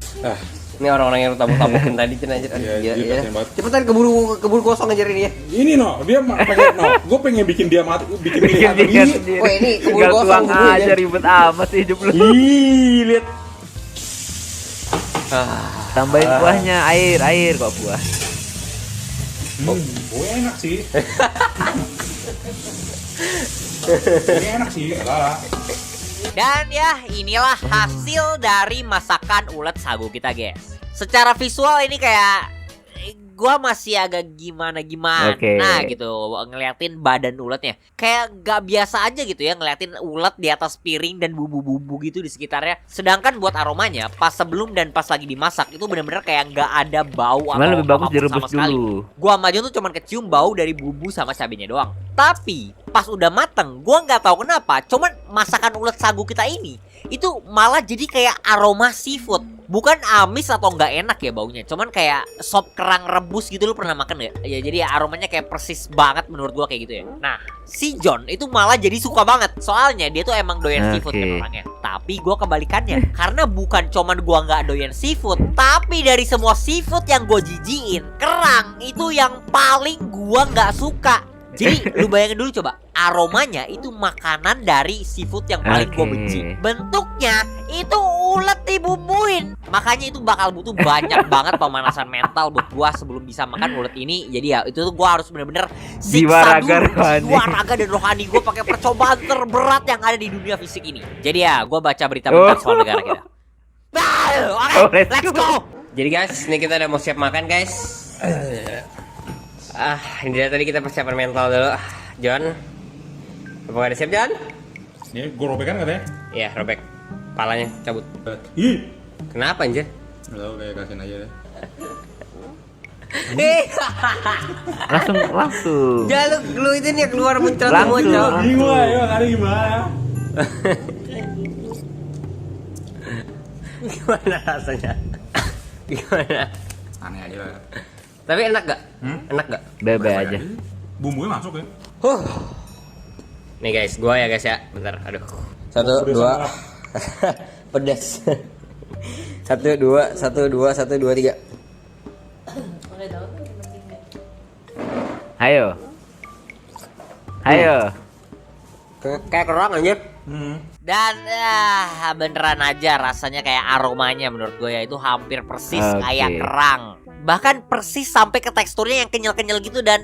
Ini orang-orang yang lu tabuk-tabukin tadi Jon anjir. Iya, Iya, dia iya. kasihan banget. Cepetan keburu kosong anjir ini ya. Ini dia pengen gue pengen bikin dia mati, bikin dia Bikin dia gini. sendiri. Wah, ini keburu Tinggal kosong tuang bumbunya. aja, ribet amat sih hidup lu. Ih, lihat. Tambahin kuahnya, air kok kuah. Gue enak sih. Ini enak sih, gak salah. Dan ya inilah hasil dari masakan ulet sagu kita guys. Secara visual ini kayak gua masih agak gimana Oke. gitu ngeliatin badan uletnya. Kayak gak biasa aja gitu ya ngeliatin ulet di atas piring dan bumbu-bumbu gitu di sekitarnya. Sedangkan buat aromanya pas sebelum dan pas lagi dimasak itu bener-bener kayak gak ada bau Cuman atau lebih bagus apapun direbus sama sekali. dulu. Gua sama Jon tuh cuman kecium bau dari bumbu sama cabenya doang. Tapi pas udah mateng, gua nggak tahu kenapa, cuman masakan ulet sagu kita ini itu malah jadi kayak aroma seafood. Bukan amis atau nggak enak ya baunya, cuman kayak sop kerang rebus gitu. Lu pernah makan nggak? Ya jadi ya aromanya kayak persis banget menurut gua kayak gitu ya. Nah, si John itu malah jadi suka banget. Soalnya dia tuh emang doyan seafood Oke. kan orangnya. Tapi gua kebalikannya, karena bukan cuman gua nggak doyan seafood, tapi dari semua seafood yang gua jijiin, kerang itu yang paling gua nggak suka. Jadi lu bayangin dulu coba, aromanya itu makanan dari seafood yang paling gue Oke. benci. Bentuknya itu ulet dibumbuin. Makanya itu bakal butuh banyak banget pemanasan mental buat gue sebelum bisa makan ulet ini. Jadi ya itu tuh gue harus bener-bener Jiwa, siksa raga, dulu rohani. jiwa, raga, dan rohani gue pakai percobaan terberat yang ada di dunia fisik ini. Jadi ya gue baca berita bentar soal negara kita. Oke, let's go. Jadi guys, ini kita udah mau siap makan guys. Ini dia tadi kita persiapan mental dulu. Jon, apa ada siap Jon? Ini gue robek kan katanya. Iya, robek. Palanya cabut. Ih. Kenapa anjir? Gak tau, kayak kasihin aja deh. Langsung. Jangan lu itu nih keluar muncrat Langsung. semua Jon. Bingung lah, ya makanya gimana? Gimana rasanya? Gimana? Aneh aja lah. Tapi enak gak? Enak gak? Bebe aja. Bumbunya masuk ya. Nih guys, gua ya guys ya. Bentar, aduh. 1, 2. Pedas. 1, 2, 1, 2, 1, 2, 3. Ayo. Ayo. Kayak kerang anjir. Dan beneran aja rasanya kayak aromanya menurut gue ya itu hampir persis Oke. kayak kerang. bahkan persis sampai ke teksturnya yang kenyal-kenyal gitu. Dan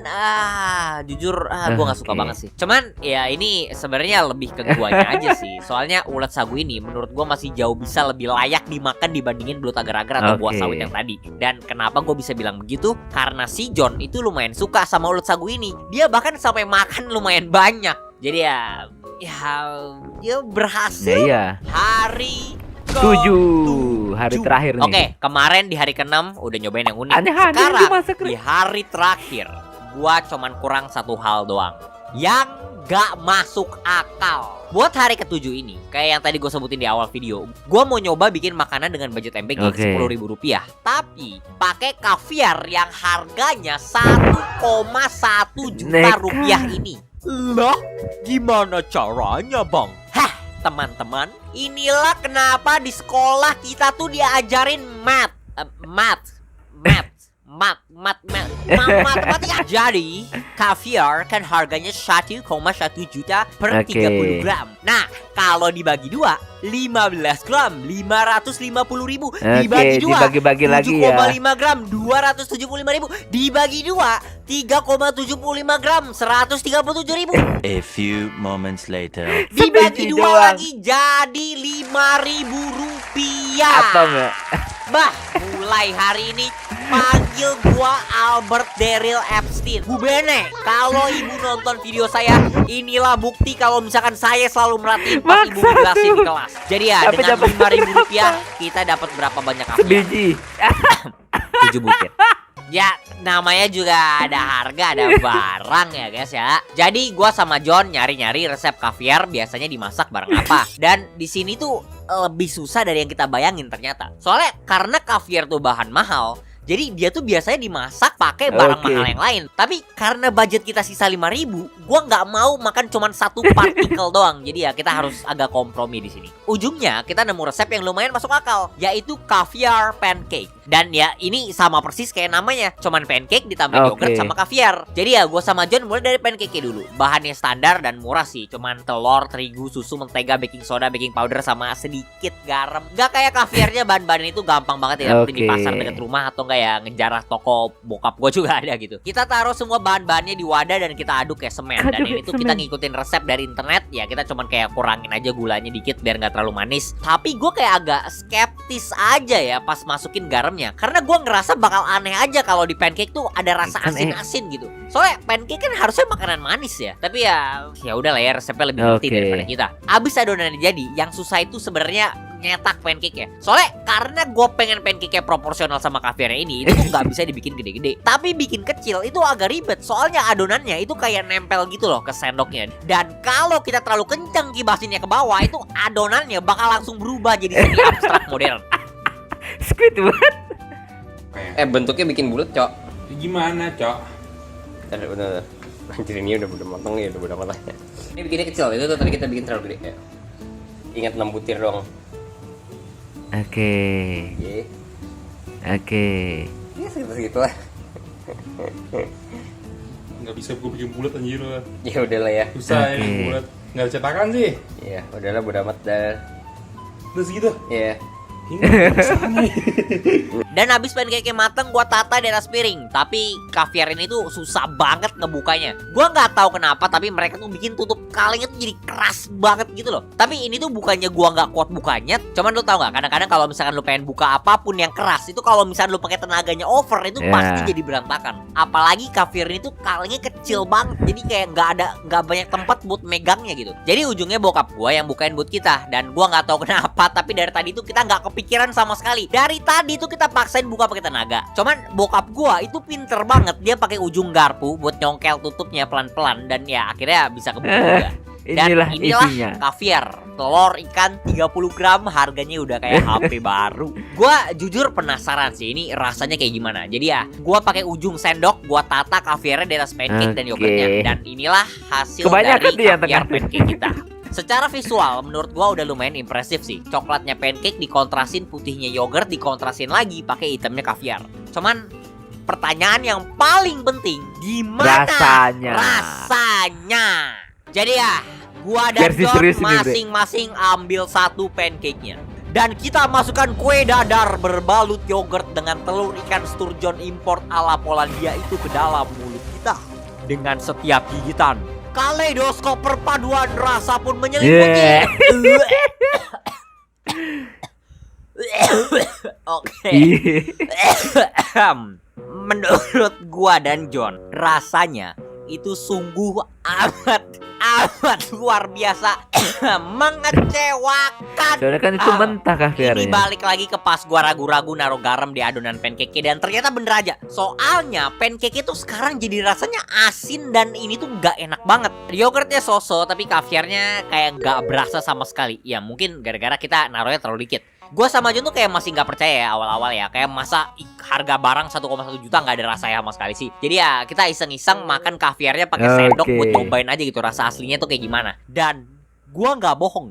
jujur gue nggak suka Oke. banget sih. Cuman ya ini sebenarnya lebih ke guanya aja sih. Soalnya ulat sagu ini menurut gue masih jauh bisa lebih layak dimakan dibandingin belut agar-agar atau buah Oke. sawit yang tadi. Dan kenapa gue bisa bilang begitu? Karena si John itu lumayan suka sama ulat sagu ini. Dia bahkan sampai makan lumayan banyak. Jadi ya dia berhasil. Nah, iya. Hari 7 hari terakhir nih. Oke, kemarin di hari ke-6 udah nyobain yang unik. Aneh-aneh Sekarang dimasak, di hari terakhir gua cuman kurang satu hal doang yang gak masuk akal. Buat hari ke-7 ini, kayak yang tadi gue sebutin di awal video, gua mau nyoba bikin makanan dengan budget MPG Oke. Rp10.000, tapi pakai kaviar yang harganya 1,1 juta Nekat. rupiah ini. Loh, gimana caranya, Bang? Hah, teman-teman, inilah kenapa di sekolah kita tuh diajarin matematika. Jadi, kaviar kan harganya 1,1 juta per Oke. 30 gram. Nah, kalau dibagi dua, 15 gram 550.000, dibagi dua dibagi-bagi lagi ya. 7,5 gram 275.000, dibagi dua 3,75 gram 137.000, A few moments later. dibagi Sebiji dua doang. lagi jadi 5.000 rupiah. Atau enggak? Bah, mulai hari ini panggil gua Albert Daryl Epstein. Bu Bene, kalau ibu nonton video saya, inilah bukti kalau misalkan saya selalu merhatiin pas ibu Maksa ngejelasin tuh. di kelas. Jadi ya, Tapi dengan dapat 5.000 rupiah kita dapat berapa banyak kaviar? Sebiji. 7 butir. Ya, namanya juga ada harga, ada barang ya guys ya. Jadi gua sama John nyari-nyari resep kaviar biasanya dimasak bareng apa. Dan di sini tuh lebih susah dari yang kita bayangin ternyata. Soalnya karena kaviar tuh bahan mahal, jadi dia tuh biasanya dimasak pakai barang Oke. mahal yang lain. Tapi karena budget kita sisa 5.000, gua nggak mau makan cuman satu partikel doang. Jadi ya kita harus agak kompromi di sini. Ujungnya kita nemu resep yang lumayan masuk akal, yaitu caviar pancake. Dan ya ini sama persis kayak namanya, cuman pancake ditambah Oke. yogurt sama kaviar. Jadi ya gua sama John mulai dari pancake dulu. Bahannya standar dan murah sih, cuman telur, terigu, susu, mentega, baking soda, baking powder sama sedikit garam. Gak kayak kaviarnya bahan-bahan itu gampang banget ya dapetin di Oke. pasar dekat rumah atau enggak ya ngejarah toko bokap gue juga ada gitu. Kita taruh semua bahan-bahannya di wadah dan kita aduk kayak semen. Dan Aduk ini kayak tuh kita semen. ngikutin resep dari internet. Ya kita cuman kayak kurangin aja gulanya dikit biar nggak terlalu manis. Tapi gue kayak agak skeptis aja ya pas masukin garamnya, karena gue ngerasa bakal aneh aja kalau di pancake tuh ada rasa Aneh. asin-asin gitu. Soalnya pancake kan harusnya makanan manis ya. Tapi ya udah lah ya, resepnya lebih ngerti Oke. daripada kita. Abis adonannya jadi, yang susah itu sebenarnya nyetak pancake ya. Soalnya karena gue pengen pancake proporsional sama kaviarnya ini, itu tuh nggak bisa dibikin gede-gede. Tapi bikin kecil itu agak ribet. Soalnya adonannya itu kayak nempel gitu loh ke sendoknya. Dan kalau kita terlalu kencang kibasinnya ke bawah, itu adonannya bakal langsung berubah jadi seni abstrak modern. Squidward. Bentuknya bikin bulat, Cok. Gimana, Cok? Udah. Anjir, ini udah matang ya, udah matang. Ini bikinnya kecil, itu tuh tadi kita bikin terlalu gede ya. Ingat 6 butir dong. Oke. Iya. Oke. Ya segitu lah. Nggak bisa gue bikin bulat anjir lah. Ya udahlah ya. Susah Oke. ini bulat. Nggak ada cetakan sih. Ya udahlah, bodo amat dah. Terus gitu. Ya. Ini kesana. Dan habis pancake mateng, gua tata di atas piring. Tapi kaviar ini tuh susah banget ngebukanya. Gua nggak tahu kenapa, tapi mereka tuh bikin tutup kalengnya tuh jadi keras banget gitu loh. Tapi ini tuh bukannya gua nggak kuat bukanya, cuman lu tahu nggak? Kadang-kadang kalau misalkan lu pengen buka apapun yang keras, itu kalau misalkan lu pakai tenaganya over, itu Ya. pasti jadi berantakan. Apalagi kaviar ini tuh kalengnya kecil banget, jadi kayak nggak banyak tempat buat megangnya gitu. Jadi ujungnya bokap gua yang bukain buat kita, dan gua nggak tahu kenapa, tapi dari tadi tuh kita nggak kepikiran sama sekali. Dari tadi tuh kita paksain buka pakai tenaga. Cuman bokap gua itu pinter banget, dia pakai ujung garpu buat nyongkel tutupnya pelan-pelan, dan ya akhirnya bisa kebuka juga. Dan Inilah inilah isinya. kaviar, telur ikan 30 gram, harganya udah kayak HP baru. Gua jujur penasaran sih ini rasanya kayak gimana. Jadi ya, gua pakai ujung sendok, gua tata kaviarnya di atas pancake dan Oke. yogurtnya. Dan inilah hasil Kebanyakan dari tuh yang kaviar tengah. pancake kita. Secara visual menurut gua udah lumayan impresif sih. Coklatnya pancake dikontrasin, putihnya yogurt dikontrasin lagi pakai hitamnya kaviar. Cuman pertanyaan yang paling penting, gimana Rasanya. rasanya? Jadi ya, gua dan Versi John serius ini, Bre. masing-masing ambil satu pancake-nya. Dan kita masukkan kue dadar berbalut yogurt dengan telur ikan sturgeon import ala Polandia itu ke dalam mulut kita. Dengan setiap gigitan, kaleidoskop perpaduan rasa pun menyelimuti. Oke. Menurut gua dan John, rasanya itu sungguh amat luar biasa mengecewakan. Soalnya kan itu mentah Ini kaviarnya. balik lagi ke pas gua ragu-ragu naruh garam di adonan pancake dan ternyata bener aja. Soalnya pancake itu sekarang jadi rasanya asin dan ini tuh gak enak banget. Yogurtnya so-so tapi kaviarnya kayak gak berasa sama sekali. Ya mungkin gara-gara kita naruhnya terlalu dikit. Gue sama John tuh kayak masih nggak percaya ya awal-awal ya. Kayak masa harga barang 1,1 juta nggak ada rasanya sama sekali sih. Jadi ya kita iseng-iseng makan kaviarnya pakai sendok buat cobain aja gitu rasa aslinya tuh kayak gimana. Dan gue nggak bohong.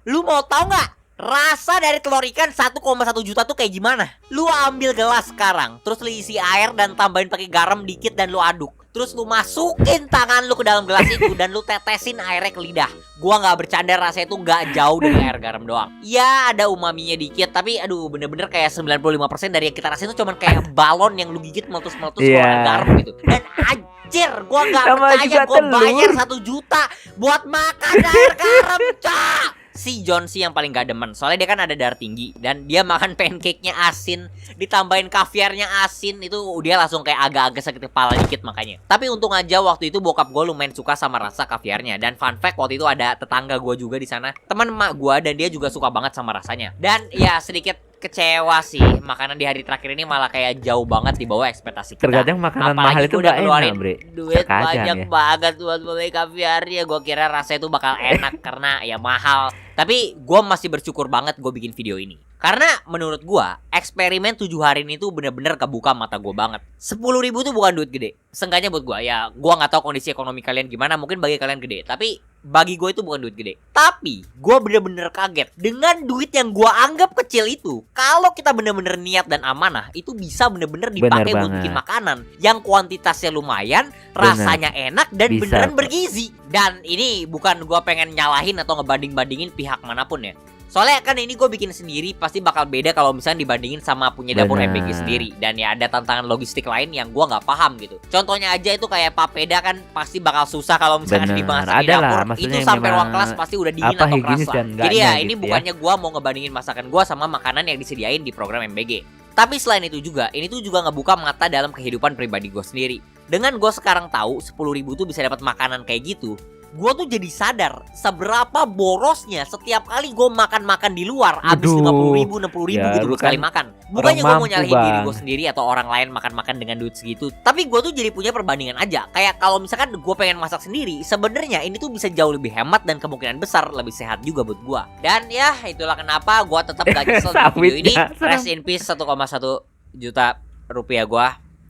Lu mau tahu nggak rasa dari telur ikan 1,1 juta tuh kayak gimana? Lu ambil gelas sekarang, terus lu isi air dan tambahin pakai garam dikit dan lu aduk. Terus lu masukin tangan lu ke dalam gelas itu dan lu tetesin airnya ke lidah. Gua nggak bercanda, rasanya itu nggak jauh dari air garam doang. Ya ada umaminya dikit, tapi aduh bener-bener kayak 95% dari yang kita rasain itu cuman kayak balon yang lu gigit meletus-meletus keluar garam gitu. Dan anjir, gua nggak Sama percaya juga gua telur. bayar 1 juta buat makan air garam, cak. Si John sih yang paling gak demen. Soalnya dia kan ada darah tinggi dan dia makan pancake-nya asin, ditambahin kaviarnya asin, itu dia langsung kayak agak-agak sakit kepala dikit makanya. Tapi untung aja waktu itu bokap gue lumayan suka sama rasa kaviarnya. Dan fun fact, waktu itu ada tetangga gue juga di sana, teman emak gue, dan dia juga suka banget sama rasanya. Dan ya sedikit kecewa sih, makanan di hari terakhir ini malah kayak jauh banget di bawah ekspektasi kita. Terkadang makanan Apalagi mahal itu gua udah nggak keluarin enak, Bre. duit Terkadang banyak ya. banget buat beli kaviarnya. Gue kira rasanya itu bakal enak karena ya mahal. Tapi gue masih bersyukur banget gue bikin video ini. Karena menurut gue, eksperimen 7 hari ini tuh bener-bener kebuka mata gue banget. 10.000 tuh bukan duit gede. Seenggaknya buat gue, ya gue gak tahu kondisi ekonomi kalian gimana. Mungkin bagi kalian gede, tapi bagi gue itu bukan duit gede. Tapi gue bener-bener kaget dengan duit yang gue anggap kecil itu. Kalau kita bener-bener niat dan amanah, itu bisa bener-bener dipakai buat banget. bikin makanan yang kuantitasnya lumayan, rasanya enak, dan Bisa, beneran Pak. bergizi. Dan ini bukan gue pengen nyalahin atau ngebanding-bandingin pihak manapun ya. Soalnya kan ini gue bikin sendiri, pasti bakal beda kalau misalnya dibandingin sama punya dapur Bener. MBG sendiri. Dan ya ada tantangan logistik lain yang gue nggak paham gitu. Contohnya aja itu kayak papeda kan pasti bakal susah kalau misalnya Bener. dimasak di Ada lah, dapur. maksudnya Itu yang sampai memang ruang kelas pasti udah dingin apa atau keras higienis lah. dan Jadi enggaknya ya gitu ini ya. bukannya gue mau ngebandingin masakan gue sama makanan yang disediain di program MBG. Tapi selain itu juga, ini tuh juga ngebuka mata dalam kehidupan pribadi gue sendiri. Dengan gue sekarang tahu 10.000 tuh bisa dapat makanan kayak gitu, gue tuh jadi sadar seberapa borosnya setiap kali gue makan-makan di luar abis Aduh. 50.000, 60.000 Ya, gitu lu buat sekali kan makan. Bukannya gue mau mampu, nyalahin diri Bang. gue sendiri atau orang lain makan-makan dengan duit segitu, tapi gue tuh jadi punya perbandingan aja. Kayak kalau misalkan gue pengen masak sendiri, sebenarnya ini tuh bisa jauh lebih hemat dan kemungkinan besar lebih sehat juga buat gue. Dan ya itulah kenapa gue tetap gak nyesel di video ini. Sawitnya, serem. Rest in peace 1,1 juta rupiah gue.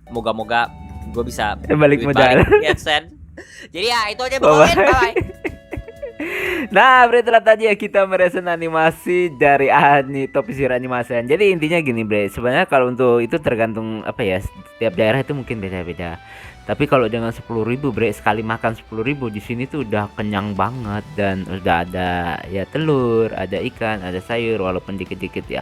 Moga-moga gue bisa Balik duit modal. Get send. Jadi ya itu aja pokoknya. Bye. Nah, Bre, itulah tadi ya kita mereaction animasi dari Top Zero Animation. Jadi intinya gini, Bre, sebenarnya kalau untuk itu tergantung apa ya, setiap daerah itu mungkin beda-beda. Tapi kalau dengan 10.000, Bre, sekali makan 10.000 di sini tuh udah kenyang banget dan udah ada ya telur, ada ikan, ada sayur walaupun dikit-dikit ya.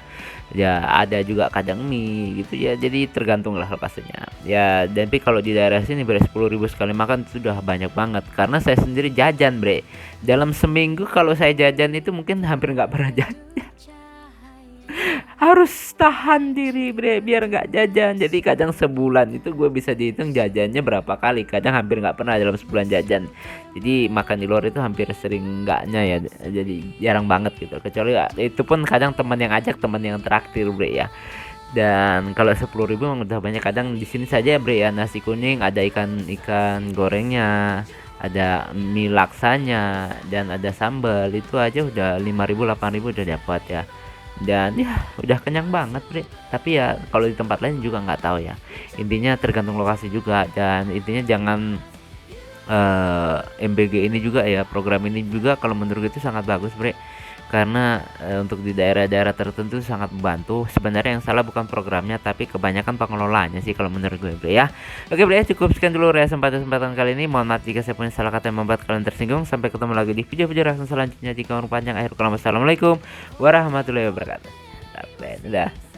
Ya ada juga kadang mie gitu ya. Jadi tergantung lah lokasinya. Ya, tapi kalau di daerah sini, Bre, 10.000 sekali makan itu udah banyak banget. Karena saya sendiri jajan, Bre. Dalam seminggu kalau saya jajan itu mungkin hampir nggak pernah jajan. Harus tahan diri, Bre, biar nggak jajan. Jadi kadang sebulan itu gue bisa dihitung jajannya berapa kali. Kadang hampir nggak pernah dalam sebulan jajan. Jadi makan di luar itu hampir sering enggaknya ya. Jadi jarang banget gitu. Kecuali ya, itu pun kadang teman yang ajak, teman yang traktir, Bre, ya. Dan kalau 10.000 memang udah banyak. Kadang di sini saja, Bre, ya, nasi kuning, ada ikan gorengnya, ada mie laksanya, dan ada sambal. Itu aja udah 5.000, 8.000 udah dapat ya. Dan ya udah kenyang banget, Bre. Tapi ya kalau di tempat lain juga nggak tahu ya. Intinya tergantung lokasi juga. Dan intinya jangan MBG ini juga ya, program ini juga kalau menurut itu sangat bagus, Bre. karena untuk di daerah-daerah tertentu sangat membantu. Sebenarnya yang salah bukan programnya tapi kebanyakan pengelolanya sih kalau menurut gue bro ya. Oke bro ya, cukup sekian dulu kesempatan kali ini. Mohon maaf jika saya punya salah kata yang membuat kalian tersinggung. Sampai ketemu lagi di video-video reaksi selanjutnya. Jika orang panjang akhir kalam, wassalamualaikum warahmatullahi wabarakatuh. Udah.